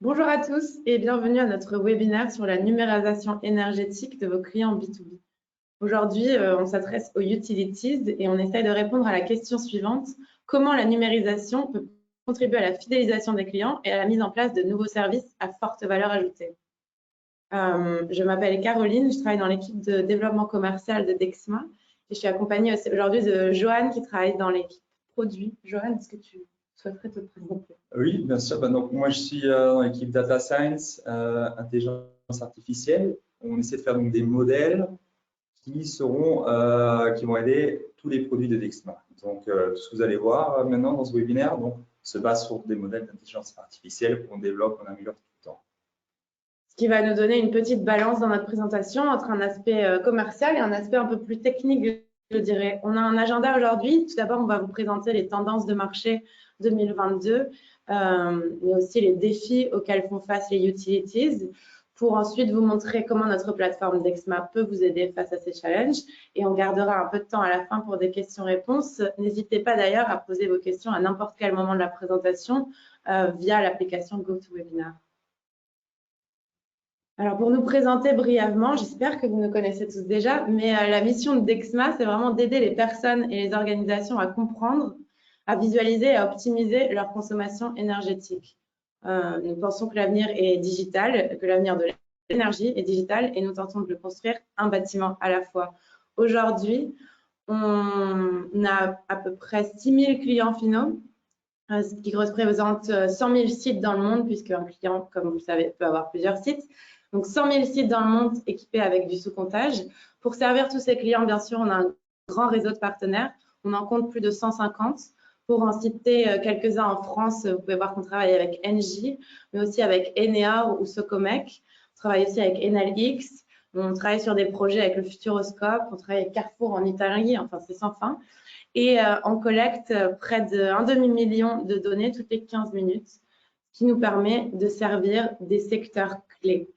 Bonjour à tous et bienvenue à notre webinaire sur la numérisation énergétique de vos clients B2B. Aujourd'hui, on s'adresse aux utilities et on essaye de répondre à la question suivante: comment la numérisation peut contribuer à la fidélisation des clients et à la mise en place de nouveaux services à forte valeur ajoutée? Je m'appelle Caroline, je travaille dans l'équipe de développement commercial de Dexma et je suis accompagnée aujourd'hui de Johan qui travaille dans l'équipe produit. Johan, est-ce que tu souhaiterais te présenter? Oui, bien sûr. Donc, moi, je suis dans l'équipe Data Science, intelligence artificielle. On essaie de faire donc, des modèles qui vont aider tous les produits de Dexma. Donc, tout ce que vous allez voir maintenant dans ce webinaire se base sur des modèles d'intelligence artificielle qu'on développe, qu'on améliore tout le temps. Ce qui va nous donner une petite balance dans notre présentation entre un aspect commercial et un aspect un peu plus technique, je dirais. On a un agenda aujourd'hui. Tout d'abord, on va vous présenter les tendances de marché 2022, mais aussi les défis auxquels font face les utilities, pour ensuite vous montrer comment notre plateforme Dexma peut vous aider face à ces challenges. Et on gardera un peu de temps à la fin pour des questions-réponses. N'hésitez pas d'ailleurs à poser vos questions à n'importe quel moment de la présentation via l'application GoToWebinar. Alors, pour nous présenter brièvement, j'espère que vous nous connaissez tous déjà, mais la mission de Dexma, c'est vraiment d'aider les personnes et les organisations à comprendre, à visualiser et à optimiser leur consommation énergétique. Nous pensons que l'avenir est digital, que l'avenir de l'énergie est digital et nous tentons de le construire un bâtiment à la fois. Aujourd'hui, on a à peu près 6 000 clients finaux, ce qui représente 100 000 sites dans le monde, puisqu'un client, comme vous le savez, peut avoir plusieurs sites. Donc 100 000 sites dans le monde équipés avec du sous-comptage. Pour servir tous ces clients, bien sûr, on a un grand réseau de partenaires. On en compte plus de 150. Pour en citer quelques-uns en France, vous pouvez voir qu'on travaille avec Engie, mais aussi avec Enea ou Socomec. On travaille aussi avec Enalx. On travaille sur des projets avec le Futuroscope. On travaille avec Carrefour en Italie. Enfin, c'est sans fin. Et on collecte près d'un demi-million de données toutes les 15 minutes, ce qui nous permet de servir des secteurs clés.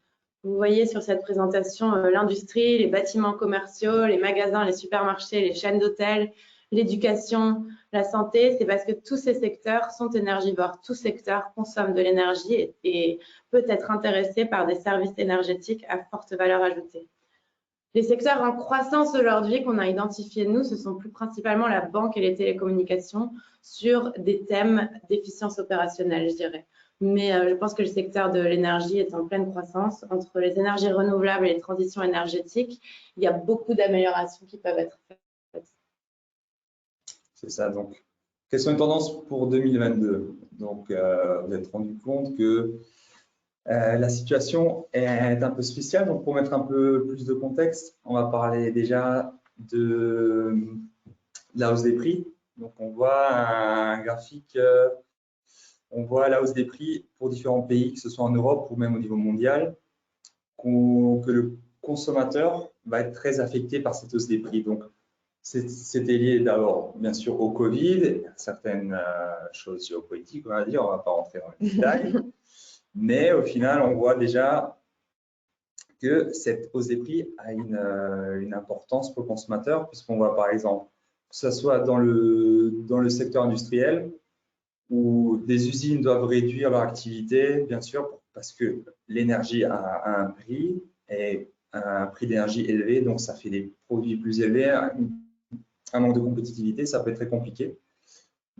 Vous voyez sur cette présentation l'industrie, les bâtiments commerciaux, les magasins, les supermarchés, les chaînes d'hôtels, l'éducation, la santé. C'est parce que tous ces secteurs sont énergivores. Tout secteur consomme de l'énergie et peut être intéressé par des services énergétiques à forte valeur ajoutée. Les secteurs en croissance aujourd'hui qu'on a identifiés, nous, ce sont plus principalement la banque et les télécommunications sur des thèmes d'efficience opérationnelle, je dirais. Mais je pense que le secteur de l'énergie est en pleine croissance. Entre les énergies renouvelables et les transitions énergétiques, il y a beaucoup d'améliorations qui peuvent être faites. C'est ça. Donc, quelles sont les tendances pour 2022? Donc, vous vous êtes rendu compte que la situation est un peu spéciale. Donc, pour mettre un peu plus de contexte, on va parler déjà de la hausse des prix. Donc, on voit un graphique, on voit la hausse des prix pour différents pays, que ce soit en Europe ou même au niveau mondial, que le consommateur va être très affecté par cette hausse des prix. Donc, c'était lié d'abord, bien sûr, au Covid, certaines choses géopolitiques, on va dire, on ne va pas rentrer dans les détails. Mais au final, on voit déjà que cette hausse des prix a une importance pour le consommateur, puisqu'on voit par exemple que ce soit dans le secteur industriel, où des usines doivent réduire leur activité, bien sûr, parce que l'énergie a un prix, et un prix d'énergie élevé, donc ça fait des produits plus élevés, un manque de compétitivité, ça peut être très compliqué.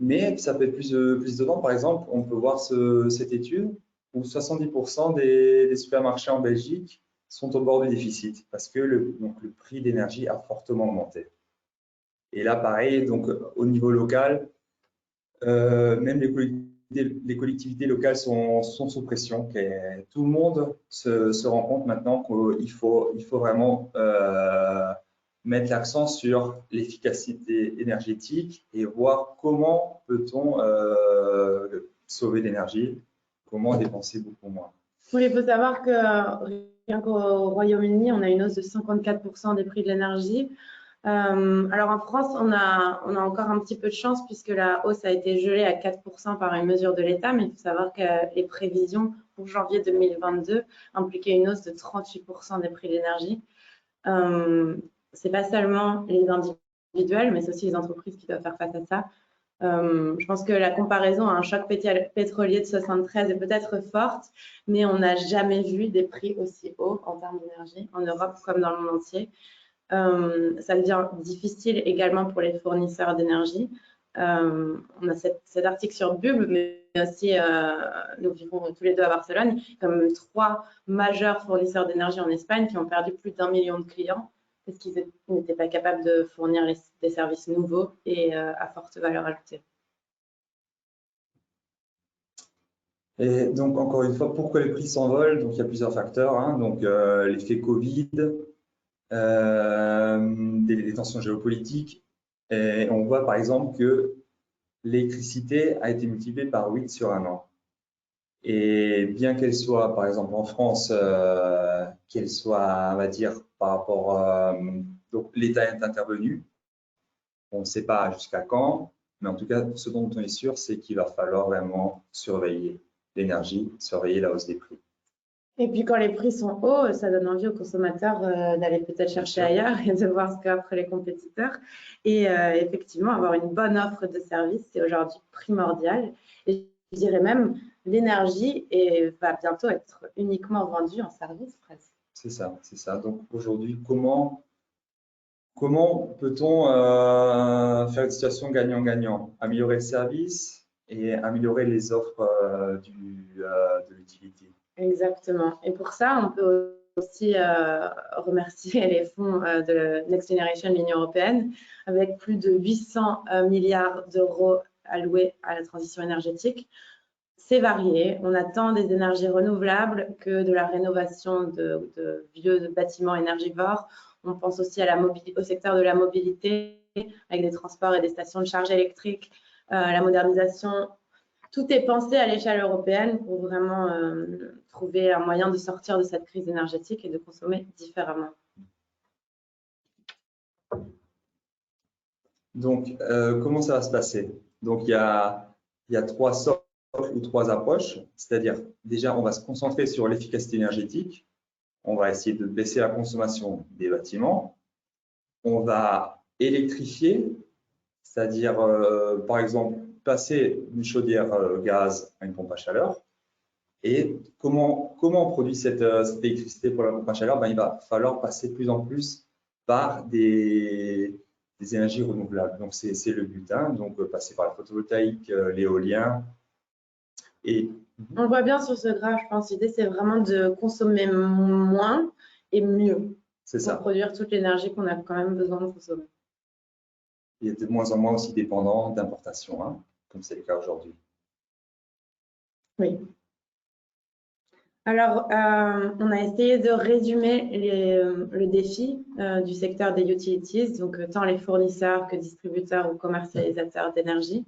Mais ça peut être plus dedans. Par exemple, on peut voir cette étude où 70% des supermarchés en Belgique sont au bord du déficit parce que le prix d'énergie a fortement augmenté. Et là, pareil, donc au niveau local, même les collectivités locales sont sous pression. Tout le monde se rend compte maintenant qu'il faut vraiment mettre l'accent sur l'efficacité énergétique et voir comment peut-on sauver l'énergie, comment dépenser beaucoup moins. Oui, il faut savoir que rien qu'au Royaume-Uni, on a une hausse de 54% des prix de l'énergie. Alors en France, on a encore un petit peu de chance puisque la hausse a été gelée à 4% par une mesure de l'État, mais il faut savoir que les prévisions pour janvier 2022 impliquaient une hausse de 38% des prix de l'énergie. C'est pas seulement les individuels, mais c'est aussi les entreprises qui doivent faire face à ça. Je pense que la comparaison à un choc pétrolier de 73 est peut-être forte, mais on n'a jamais vu des prix aussi hauts en termes d'énergie en Europe comme dans le monde entier. Ça devient difficile également pour les fournisseurs d'énergie. On a cet article sur Bulb, mais aussi nous vivons tous les deux à Barcelone, comme 3 majeurs fournisseurs d'énergie en Espagne qui ont perdu plus d'1 million de clients parce qu'ils n'étaient pas capables de fournir des services nouveaux et à forte valeur ajoutée. Et donc, encore une fois, pourquoi les prix s'envolent? Donc, il y a plusieurs facteurs, hein. Donc, l'effet Covid, des tensions géopolitiques. Et on voit par exemple que l'électricité a été multipliée par 8 sur un an. Et bien qu'elle soit, par exemple en France, qu'elle soit, on va dire, par rapport, donc l'État est intervenu. On ne sait pas jusqu'à quand, mais en tout cas, ce dont on est sûr, c'est qu'il va falloir vraiment surveiller l'énergie, surveiller la hausse des prix. Et puis quand les prix sont hauts, ça donne envie aux consommateurs d'aller peut-être chercher ailleurs et de voir ce qu'offrent les compétiteurs. Et effectivement, avoir une bonne offre de service, c'est aujourd'hui primordial. Et je dirais même, l'énergie va bientôt être uniquement vendue en service presque. C'est ça, c'est ça. Donc aujourd'hui, comment peut-on faire une situation gagnant-gagnant? Améliorer le service et améliorer les offres de l'utilité. Exactement. Et pour ça, on peut aussi remercier les fonds de Next Generation de l'Union européenne, avec plus de 800 milliards d'euros alloués à la transition énergétique. C'est varié. On a tant des énergies renouvelables que de la rénovation de vieux bâtiments énergivores. On pense aussi à au secteur de la mobilité, avec des transports et des stations de charge électrique, la modernisation. Tout est pensé à l'échelle européenne pour vraiment trouver un moyen de sortir de cette crise énergétique et de consommer différemment. Donc, comment ça va se passer? Donc, il y a 3 sortes ou 3 approches, c'est-à-dire déjà, on va se concentrer sur l'efficacité énergétique, on va essayer de baisser la consommation des bâtiments, on va électrifier, c'est-à-dire, par exemple, passer d'une chaudière gaz à une pompe à chaleur. Et comment on produit cette électricité pour la pompe à chaleur? Il va falloir passer de plus en plus par des énergies renouvelables. Donc, c'est le but, hein. Donc, passer par la photovoltaïque, l'éolien. Et on le voit bien sur ce graphe, je pense. L'idée, c'est vraiment de consommer moins et mieux. C'est ça. Pour produire toute l'énergie qu'on a quand même besoin de consommer. Il est de moins en moins aussi dépendant d'importations, hein, comme c'est le cas aujourd'hui. Oui. Alors, on a essayé de résumer le défi du secteur des utilities, donc tant les fournisseurs que distributeurs ou commercialisateurs d'énergie.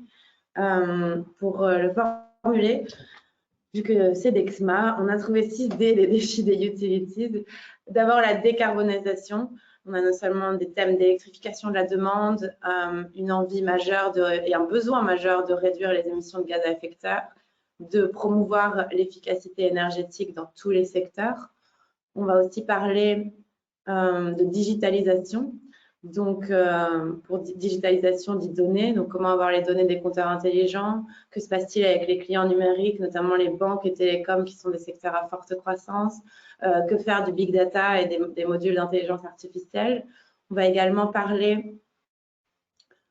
Pour le formuler, vu que c'est Dexma, on a trouvé 6 D des défis des utilities. D'abord, la décarbonisation. On a non seulement des thèmes d'électrification de la demande, une envie majeure et un besoin majeur de réduire les émissions de gaz à effet de serre, de promouvoir l'efficacité énergétique dans tous les secteurs. On va aussi parler de digitalisation. Donc, pour digitalisation des données, donc comment avoir les données des compteurs intelligents, que se passe-t-il avec les clients numériques, notamment les banques et télécoms qui sont des secteurs à forte croissance, que faire du big data et des modules d'intelligence artificielle. On va également parler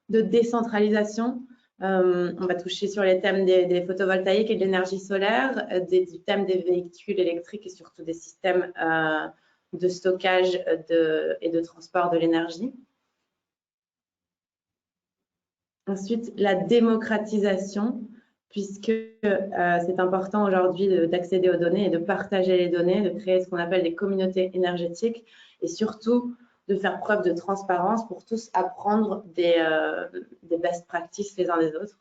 de décentralisation. On va toucher sur les thèmes des photovoltaïques et de l'énergie solaire, du thème des véhicules électriques et surtout des systèmes de stockage et de transport de l'énergie. Ensuite, la démocratisation, puisque c'est important aujourd'hui d'accéder aux données et de partager les données, de créer ce qu'on appelle des communautés énergétiques et surtout de faire preuve de transparence pour tous apprendre des best practices les uns des autres.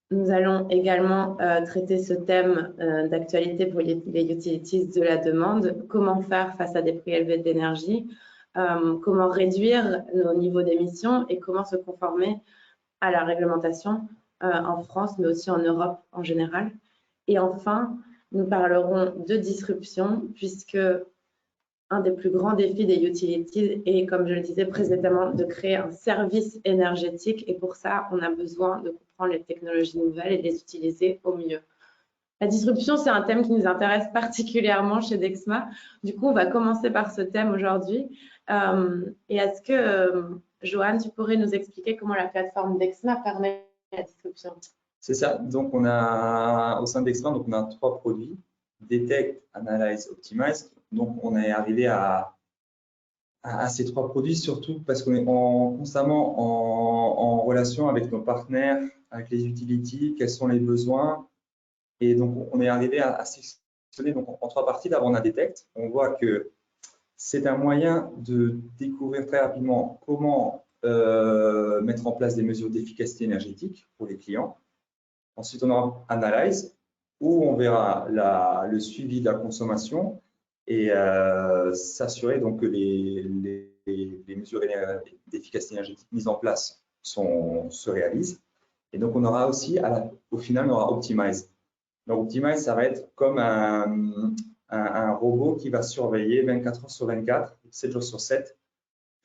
Nous allons également traiter ce thème d'actualité pour les utilities de la demande. Comment faire face à des prix élevés d'énergie, comment réduire nos niveaux d'émissions et comment se conformer à la réglementation en France, mais aussi en Europe en général. Et enfin, nous parlerons de disruption, puisque un des plus grands défis des utilities est, comme je le disais précédemment, de créer un service énergétique. Et pour ça, on a besoin de comprendre les technologies nouvelles et de les utiliser au mieux. La disruption, c'est un thème qui nous intéresse particulièrement chez Dexma. Du coup, on va commencer par ce thème aujourd'hui. Et est-ce que, Johan, tu pourrais nous expliquer comment la plateforme Dexma permet la disruption? C'est ça. Donc, au sein de Dexma, donc on a 3 produits, Detect, Analyze, Optimize. Donc, on est arrivé à ces 3 produits, surtout parce qu'on est constamment en relation avec nos partenaires, avec les utilities, quels sont les besoins. Et donc, on est arrivé à sectionner donc, en 3 parties. D'abord, on a Detect. On voit que c'est un moyen de découvrir très rapidement comment mettre en place des mesures d'efficacité énergétique pour les clients. Ensuite, on aura Analyze, où on verra le suivi de la consommation et s'assurer donc que les mesures d'efficacité énergétique mises en place se réalisent. Et donc, on aura aussi, au final, on aura Optimize. Donc, Optimize, ça va être comme un robot qui va surveiller 24 heures sur 24, 7 jours sur 7,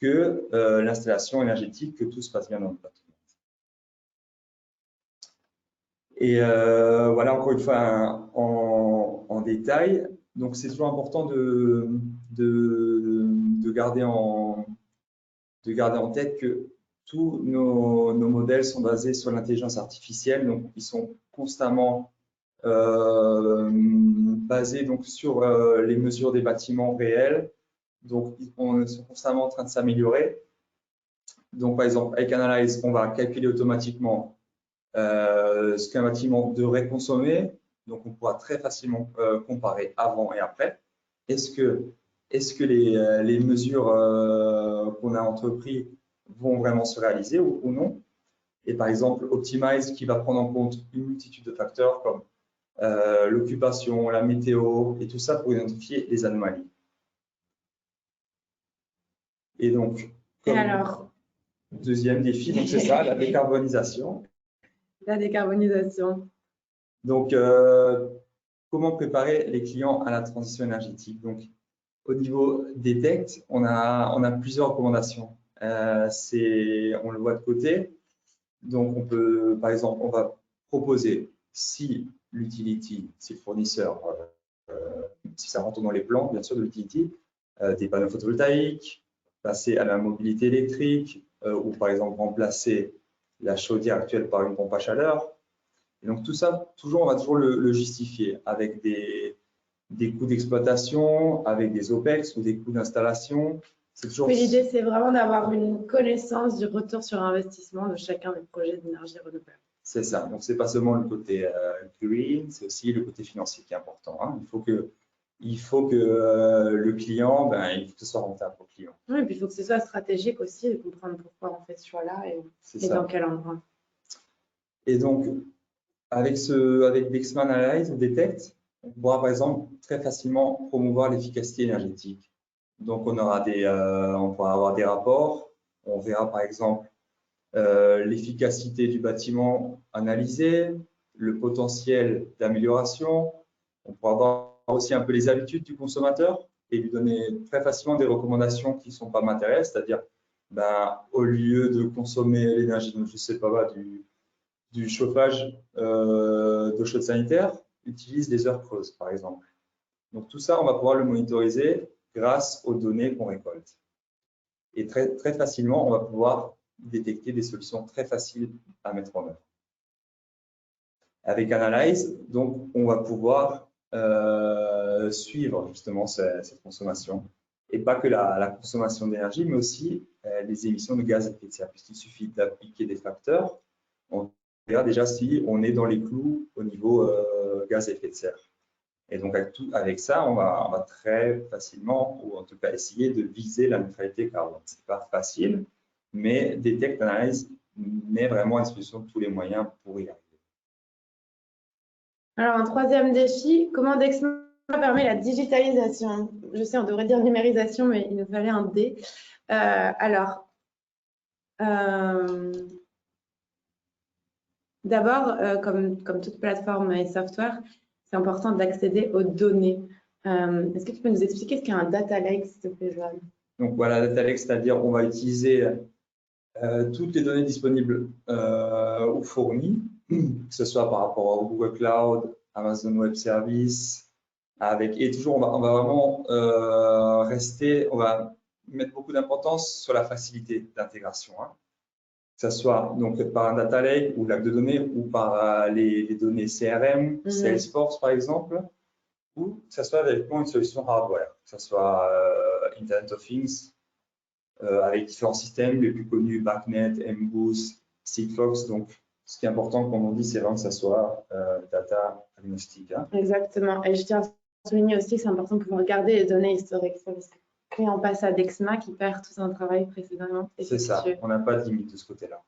que l'installation énergétique, que tout se passe bien dans le bâtiment. Et voilà, encore une fois, en détail. Donc, c'est toujours important de garder en tête que tous nos modèles sont basés sur l'intelligence artificielle. Donc, ils sont constamment basés donc, sur les mesures des bâtiments réels. Donc, ils sont constamment en train de s'améliorer. Donc, par exemple, avec Analyze, on va calculer automatiquement ce qu'un bâtiment devrait consommer. Donc, on pourra très facilement comparer avant et après. Est-ce que les mesures qu'on a entreprises vont vraiment se réaliser ou non? Et par exemple, Optimize qui va prendre en compte une multitude de facteurs comme l'occupation, la météo et tout ça pour identifier les anomalies. Et donc, deuxième défi, donc c'est ça, la décarbonisation. La décarbonisation. Donc, comment préparer les clients à la transition énergétique? Donc, au niveau Detect, on a plusieurs recommandations. On le voit de côté. Donc, on peut, par exemple, on va proposer si l'utility, si le fournisseur, si ça rentre dans les plans, bien sûr, de l'utility, des panneaux photovoltaïques, passer à la mobilité électrique ou par exemple remplacer la chaudière actuelle par une pompe à chaleur. Et donc tout ça, on va toujours le justifier avec des coûts d'exploitation, avec des OPEX ou des coûts d'installation. Oui, l'idée, c'est vraiment d'avoir une connaissance du retour sur investissement de chacun des projets d'énergie renouvelable. C'est ça. Donc, ce n'est pas seulement le côté green, c'est aussi le côté financier qui est important. Hein. Il faut que le client, il faut que ce soit rentable pour le client. Oui, et puis il faut que ce soit stratégique aussi, de comprendre pourquoi on fait ce choix-là et dans quel endroit. Et donc, avec Dexma Analyze ou Detect, on pourra par exemple très facilement promouvoir l'efficacité énergétique. Donc, on pourra avoir des rapports. On verra par exemple l'efficacité du bâtiment analysée, le potentiel d'amélioration. On pourra voir aussi un peu les habitudes du consommateur et lui donner très facilement des recommandations qui ne sont pas matérielles, c'est-à-dire au lieu de consommer l'énergie, je ne sais pas, du chauffage d'eau chaude sanitaire, utilise des heures creuses, par exemple. Donc tout ça, on va pouvoir le monitoriser grâce aux données qu'on récolte. Et très, très facilement, on va pouvoir détecter des solutions très faciles à mettre en œuvre. Avec Analyze, donc, on va pouvoir suivre justement cette consommation. Et pas que la consommation d'énergie, mais aussi les émissions de gaz à effet de serre, puisqu'il suffit d'appliquer des facteurs. On verra déjà si on est dans les clous au niveau gaz à effet de serre. Et donc, avec ça, on va très facilement, ou en tout cas essayer de viser la neutralité carbone. Ce n'est pas facile, mais Detect Analyze met vraiment à disposition tous les moyens pour y arriver. Alors, un troisième défi, comment Dexma permet la digitalisation? Je sais, on devrait dire numérisation, mais il nous fallait un D. D'abord, comme toute plateforme et software, c'est important d'accéder aux données. Est-ce que tu peux nous expliquer ce qu'est un data lake, s'il te plaît, Joanne? Donc voilà, data lake, c'est-à-dire on va utiliser toutes les données disponibles ou fournies, que ce soit par rapport au Google Cloud, Amazon Web Service, et toujours on va vraiment on va mettre beaucoup d'importance sur la facilité d'intégration, hein. Que ce soit donc par un data lake ou lac de données ou par les données CRM, Salesforce par exemple, ou que ce soit avec une solution hardware, que ce soit Internet of Things, avec différents systèmes, les plus connus, BACnet, Mboost, Sigfox. Donc, ce qui est important, comme on dit, c'est vraiment que ça soit data agnostique, hein. Exactement. Et je tiens à souligner aussi que c'est important de pouvoir garder les données historiques. Parce que quand on passe à Dexma, qui perd tout son travail précédemment. C'est ça, on n'a pas de limite de ce côté-là.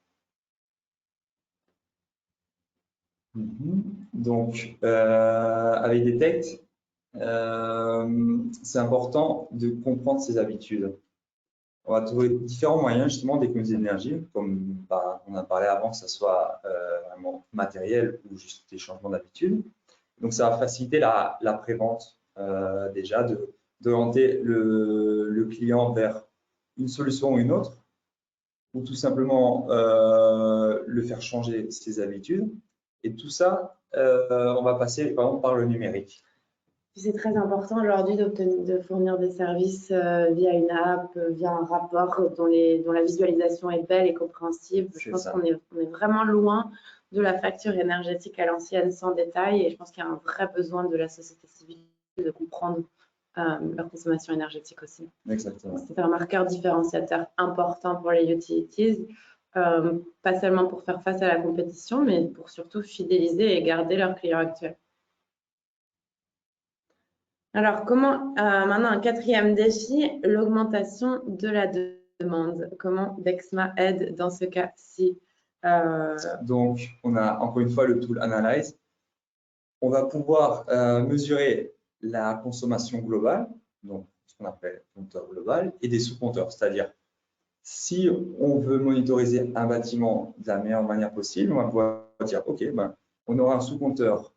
Donc, avec Detect, c'est important de comprendre ses habitudes. On va trouver différents moyens justement d'économiser d'énergie, comme on a parlé avant, que ce soit vraiment matériel ou juste des changements d'habitude. Donc, ça va faciliter la prévente déjà, d'orienter le client vers une solution ou une autre, ou tout simplement le faire changer ses habitudes. Et tout ça, on va passer par exemple par le numérique. C'est très important aujourd'hui de fournir des services via une app, via un rapport dont la visualisation est belle et compréhensible. Je pense qu'on est vraiment loin de la facture énergétique à l'ancienne sans détail, et je pense qu'il y a un vrai besoin de la société civile de comprendre leur consommation énergétique aussi. Exactement. C'est un marqueur différenciateur important pour les utilities, pas seulement pour faire face à la compétition, mais pour surtout fidéliser et garder leurs clients actuels. Alors, maintenant un quatrième défi, l'augmentation de la demande. Comment Dexma aide dans ce cas-ci? Donc, on a encore une fois le tool Analyze. On va pouvoir mesurer la consommation globale, donc ce qu'on appelle compteur global, et des sous-compteurs. C'est-à-dire, si on veut monitoriser un bâtiment de la meilleure manière possible, on va pouvoir dire, OK, on aura un sous-compteur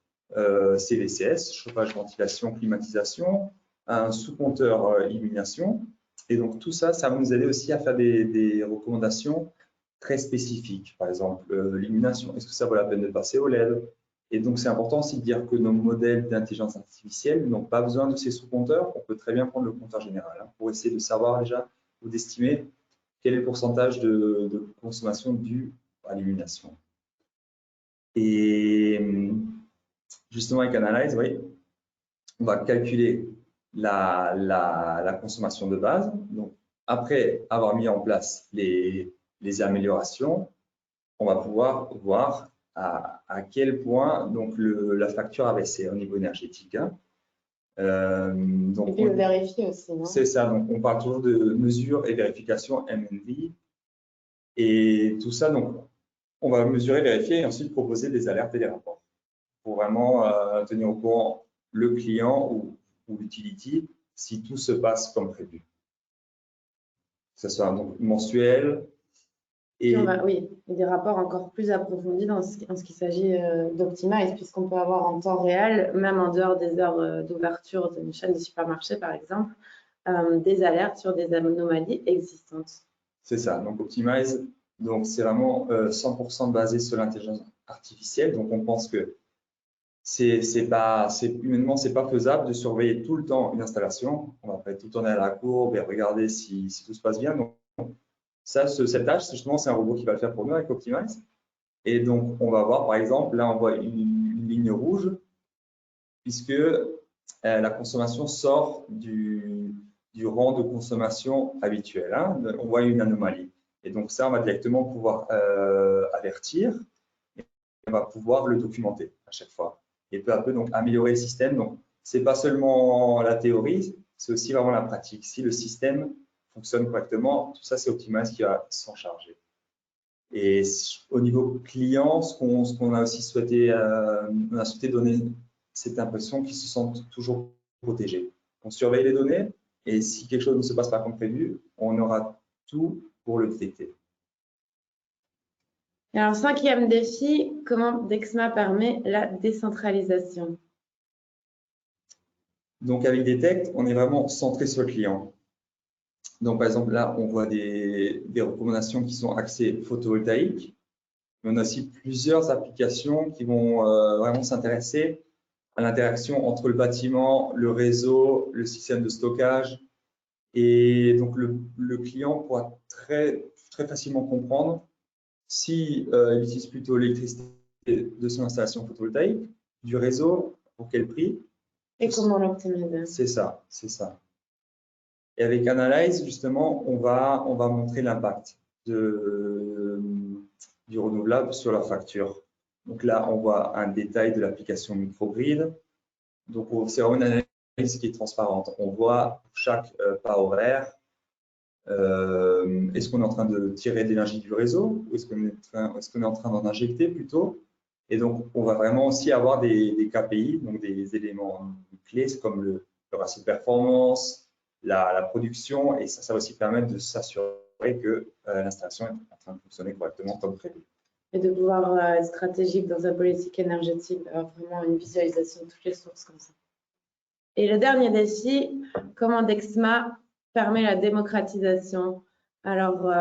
CVCS, chauffage, ventilation, climatisation, un sous-compteur illumination. Et donc, tout ça, ça va nous aider aussi à faire des recommandations très spécifiques. Par exemple, l'illumination, est-ce que ça vaut la peine de passer au LED? Et donc, c'est important aussi de dire que nos modèles d'intelligence artificielle n'ont pas besoin de ces sous-compteurs. On peut très bien prendre le compteur général, hein, pour essayer de savoir déjà ou d'estimer quel est le pourcentage de consommation due à l'illumination. Et justement, avec Analyze, oui, on va calculer la consommation de base. Donc, après avoir mis en place les améliorations, on va pouvoir voir à quel point donc, la facture a baissé au niveau énergétique, hein. Donc, et puis le vérifier aussi, non? C'est ça, donc on parle toujours de mesure et vérification MNV. Et tout ça, donc, on va mesurer, vérifier et ensuite proposer des alertes et des rapports pour vraiment tenir au courant le client ou l'utility si tout se passe comme prévu. Que ce soit donc mensuel. Et oui, et des rapports encore plus approfondis en ce qu'il s'agit d'Optimize, puisqu'on peut avoir en temps réel, même en dehors des heures d'ouverture d'une chaîne de supermarché, par exemple, des alertes sur des anomalies existantes. C'est ça. Donc, Optimize, donc c'est vraiment 100% basé sur l'intelligence artificielle. Donc, on pense que humainement, c'est pas faisable de surveiller tout le temps une installation. On va pas tout tourner à la courbe et regarder si tout se passe bien. Donc, cette tâche, justement, c'est un robot qui va le faire pour nous avec Optimize. Et donc, on va voir, par exemple, là, on voit une ligne rouge, puisque la consommation sort du rang de consommation habituel, hein. On voit une anomalie. Et donc, ça, on va directement pouvoir avertir et on va pouvoir le documenter à chaque fois. Et peu à peu, donc, améliorer le système. Donc, ce n'est pas seulement la théorie, c'est aussi vraiment la pratique. Si le système fonctionne correctement, tout ça, c'est Optimize qui va s'en charger. Et au niveau client, ce qu'on a aussi souhaité, on a souhaité donner cette impression qu'ils se sentent toujours protégés. On surveille les données et si quelque chose ne se passe pas comme prévu, on aura tout pour le détecter. Et alors, cinquième défi, comment Dexma permet la décentralisation? Donc, avec Detect, on est vraiment centré sur le client. Donc, par exemple, là, on voit des recommandations qui sont axées photovoltaïque. Mais on a aussi plusieurs applications qui vont vraiment s'intéresser à l'interaction entre le bâtiment, le réseau, le système de stockage. Et donc, le client pourra très facilement comprendre si il utilise plutôt l'électricité de son installation photovoltaïque, du réseau, pour quel prix. Et comment l'optimiser. C'est ça, c'est ça. Et avec Analyze, justement, on va montrer l'impact du renouvelable sur la facture. Donc là, on voit un détail de l'application microgrid. Donc, c'est vraiment une analyse qui est transparente. On voit pour chaque pas horaire, est-ce qu'on est en train de tirer de l'énergie du réseau ou est-ce qu'on est en train d'en injecter plutôt? Et donc, on va vraiment aussi avoir des KPI, donc des éléments clés comme le ratio de performance, la production, et ça va aussi permettre de s'assurer que l'installation est en train de fonctionner correctement comme prévu. Et de pouvoir être stratégique dans sa politique énergétique, d'avoir vraiment une visualisation de toutes les sources comme ça. Et le dernier défi, comment Dexma permet la démocratisation. Alors,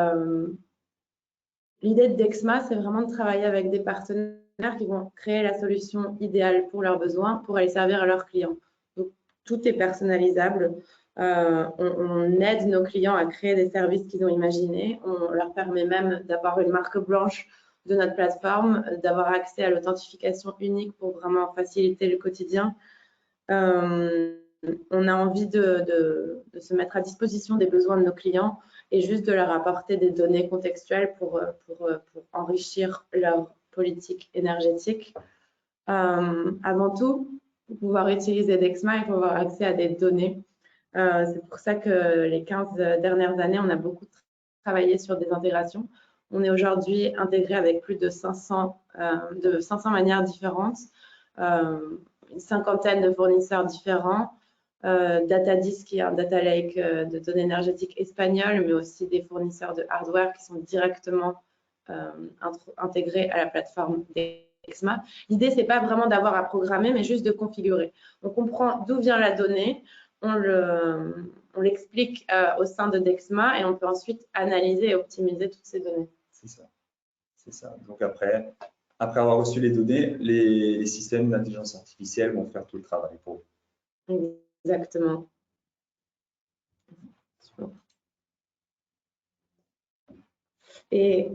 l'idée de Dexma, c'est vraiment de travailler avec des partenaires qui vont créer la solution idéale pour leurs besoins, pour aller servir à leurs clients. Donc, tout est personnalisable. On aide nos clients à créer des services qu'ils ont imaginés. On leur permet même d'avoir une marque blanche de notre plateforme, d'avoir accès à l'authentification unique pour vraiment faciliter le quotidien. On a envie de se mettre à disposition des besoins de nos clients et juste de leur apporter des données contextuelles pour enrichir leur politique énergétique. Avant tout, pour pouvoir utiliser Dexma, il faut avoir accès à des données. C'est pour ça que les 15 dernières années, on a beaucoup travaillé sur des intégrations. On est aujourd'hui intégré avec plus de 500 manières différentes, une cinquantaine de fournisseurs différents. Datadis, qui est un data lake de données énergétiques espagnol, mais aussi des fournisseurs de hardware qui sont directement intégrés à la plateforme Dexma. L'idée, c'est pas vraiment d'avoir à programmer, mais juste de configurer. On comprend d'où vient la donnée, on l'explique au sein de Dexma et on peut ensuite analyser et optimiser toutes ces données. C'est ça. C'est ça. Donc après avoir reçu les données, les systèmes d'intelligence artificielle vont faire tout le travail pour vous. Exactement. Et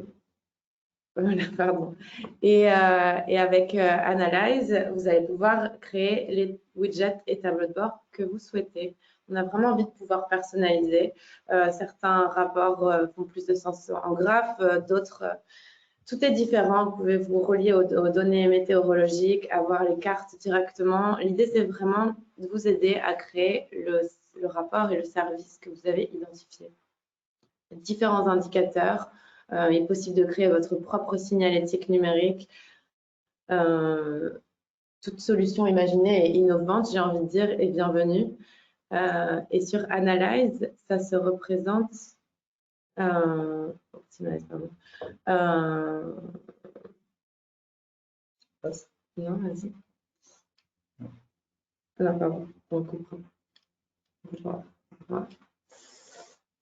voilà, pardon. Et avec Analyze, vous allez pouvoir créer les widgets et tableaux de bord que vous souhaitez. On a vraiment envie de pouvoir personnaliser. Certains rapports font plus de sens en graphe, d'autres, tout est différent. Vous pouvez vous relier aux données météorologiques, avoir les cartes directement. L'idée, c'est vraiment de vous aider à créer le rapport et le service que vous avez identifié. Différents indicateurs. Il est possible de créer votre propre signalétique numérique. Toute solution imaginée et innovante, j'ai envie de dire, est bienvenue. Et sur Analyze, ça se représente. Optimize, pardon. Non, vas-y. Non, pardon, on comprend.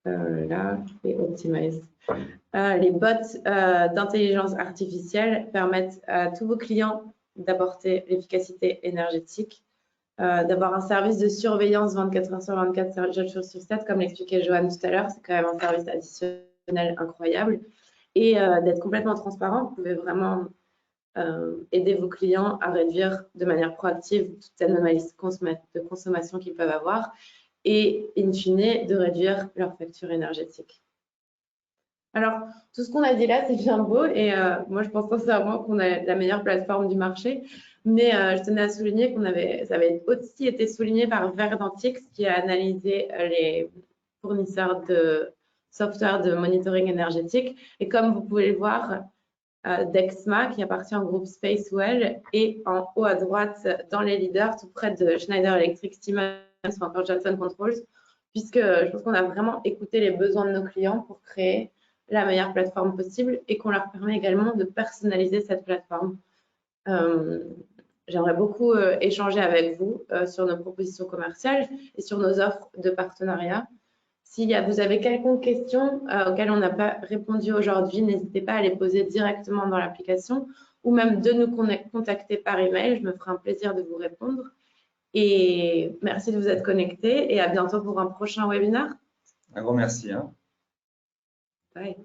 Là, et Optimize. Les bots d'intelligence artificielle permettent à tous vos clients d'apporter l'efficacité énergétique, d'avoir un service de surveillance 24 heures sur 24, 7 jours sur 7, comme l'expliquait Joanne tout à l'heure. C'est quand même un service additionnel incroyable. Et d'être complètement transparent, vous pouvez vraiment aider vos clients à réduire de manière proactive toute anomalie de consommation qu'ils peuvent avoir et, in fine, de réduire leur facture énergétique. Alors, tout ce qu'on a dit là, c'est bien beau et moi, je pense sincèrement qu'on a la meilleure plateforme du marché, mais je tenais à souligner ça avait aussi été souligné par Verdantix qui a analysé les fournisseurs de software de monitoring énergétique et comme vous pouvez le voir, Dexma, qui appartient au groupe Spacewell, est en haut à droite dans les leaders, tout près de Schneider Electric, Siemens ou encore Johnson Controls, puisque je pense qu'on a vraiment écouté les besoins de nos clients pour créer la meilleure plateforme possible et qu'on leur permet également de personnaliser cette plateforme. j'aimerais beaucoup échanger avec vous sur nos propositions commerciales et sur nos offres de partenariat. Si vous avez quelconque question auxquelles on n'a pas répondu aujourd'hui, n'hésitez pas à les poser directement dans l'application ou même de nous contacter par email. Je me ferai un plaisir de vous répondre. Et merci de vous être connectés et à bientôt pour un prochain webinaire. Un grand merci. Bye.